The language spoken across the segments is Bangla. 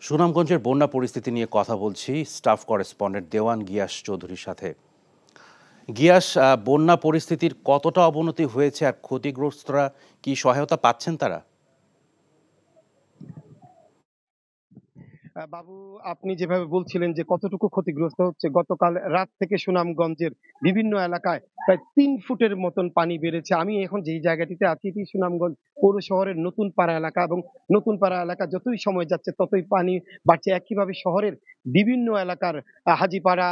সুনামগঞ্জের বন্যা পরিস্থিতি নিয়ে কথা বলছি স্টাফ করেসপন্ডেন্ট দেওয়ান গিয়াস চৌধুরীর সাথে। গিয়াস, বন্যা পরিস্থিতির কতটা অবনতি হয়েছে আর ক্ষতিগ্রস্তরা কি সহায়তা পাচ্ছেন তারা? বাবু, আপনি যেভাবে বলছিলেন যে কতটুকু ক্ষতিগ্রস্ত হচ্ছে, গতকাল রাত থেকে সুনামগঞ্জের বিভিন্ন এলাকায় প্রায় ৩ ফুটের মতন পানি বেড়েছে। আমি এখন যেই জায়গাটিতে আছি এটি সুনামগঞ্জ পৌর শহরের নতুন পাড়া এলাকা, এবং নতুন পাড়া এলাকা যতই সময় যাচ্ছে ততই পানি বাড়ছে। একইভাবে শহরের বিভিন্ন এলাকার হাজীপাড়া,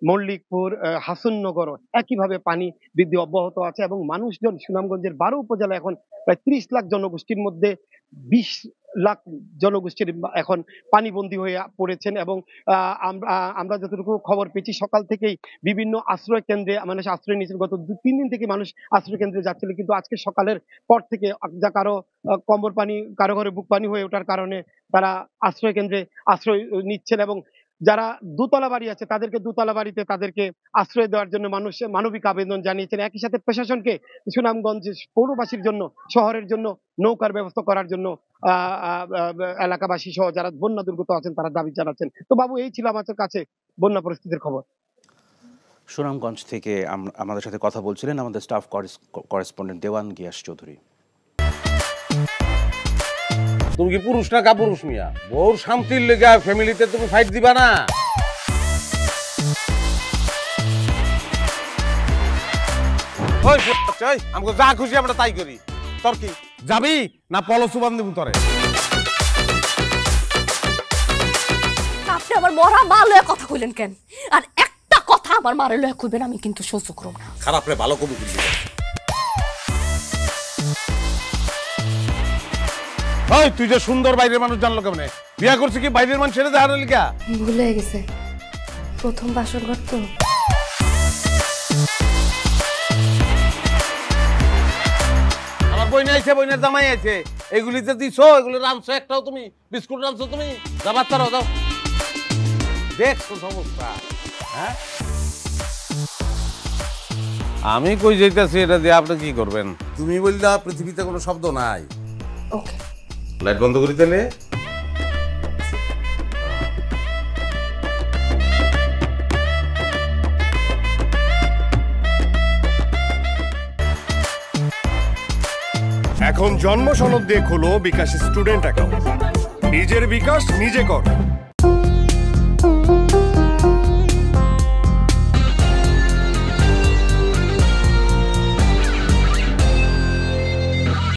মল্লিকপুর, হাসননগর একইভাবে পানি বৃদ্ধি অব্যাহত আছে, এবং মানুষজন সুনামগঞ্জের ১২ উপজেলা এখন প্রায় ৩০ লাখ জনগোষ্ঠীর মধ্যে ২০ লাখ জনগোষ্ঠীর এখন পানিবন্দী হয়ে পড়েছেন। এবং আমরা যতটুকু খবর পেয়েছি সকাল থেকেই বিভিন্ন আশ্রয় কেন্দ্রে মানুষ আশ্রয় নিয়েছেন। গত ২-৩ দিন থেকে মানুষ আশ্রয় কেন্দ্রে যাচ্ছিল, কিন্তু আজকে সকালের পর থেকে যা কারো কোমর পানি, কারো ঘরে বুক পানি হয়ে ওঠার কারণে তারা আশ্রয় কেন্দ্রে আশ্রয় নিচ্ছেন, এবং যারা দোতলা বাড়ি আছে তাদেরকে দোতলা বাড়িতে তাদেরকে আশ্রয় দেওয়ার জন্য মানুষ মানবিক আবেদন জানিয়েছেন। একই সাথে প্রশাসনকে সুনামগঞ্জ পৌরবাসীর জন্য, শহরের জন্য নৌকার ব্যবস্থা করার জন্য এলাকাবাসী সহ যারা বন্যা দুর্গত আছেন তারা দাবি জানাচ্ছেন। তো বাবু, এই ছিল আমাদের কাছে বন্যা পরিস্থিতির খবর। সুনামগঞ্জ থেকে আমাদের সাথে কথা বলছিলেন আমাদের স্টাফ করেসপন্ডেন্ট দেওয়ান গিয়াস চৌধুরী। তুমি কি পুরুষ না কাপুরুষ মিয়া? বউর শান্তির লেগে ফ্যামিলিতে তুমি ফাইট দিবা না? ওই আমাকে যা খুশি আমরা তাই করি। তোর কি যাবি না পলসু বান্ধ দেবো তোরে? আপনি আমার মরা মা লয়ে কথা কইলেন কেন? আর একটা কথা আমার মারে লয়ে কইবেন আমি কিন্তু সহ্য করব না। খারাপ রে ভালো কবি কিন্তু। ওই তুই যে সুন্দর বাইরের মানুষ জানলো কেমনে? বিয়া করছিস কি বাইরের মানুষ ছেড়ে দেওয়ার লিগা? ভুলে গেছে, প্রথম বাসর ঘর তো। আমার বই আইছে, বইনের জামাই আছে, এগুলিতে দিছো, এগুলো রানছো একটাও তুমি? বিস্কুট রানছো তুমি? যা বাচ্চারাও যাও, দেখছো সমস্যা। হ্যাঁ, আমি কই যাইতেছি এটা দিয়ে আপনি কি করবেন? তুমি বললা পৃথিবীতে কোনো শব্দ নাই। ওকে, লাইট বন্ধ করি তাহলে। এখন জন্ম সনদ দিয়ে খোলো বিকাশ স্টুডেন্ট অ্যাকাউন্ট। নিজের বিকাশ নিজে কর।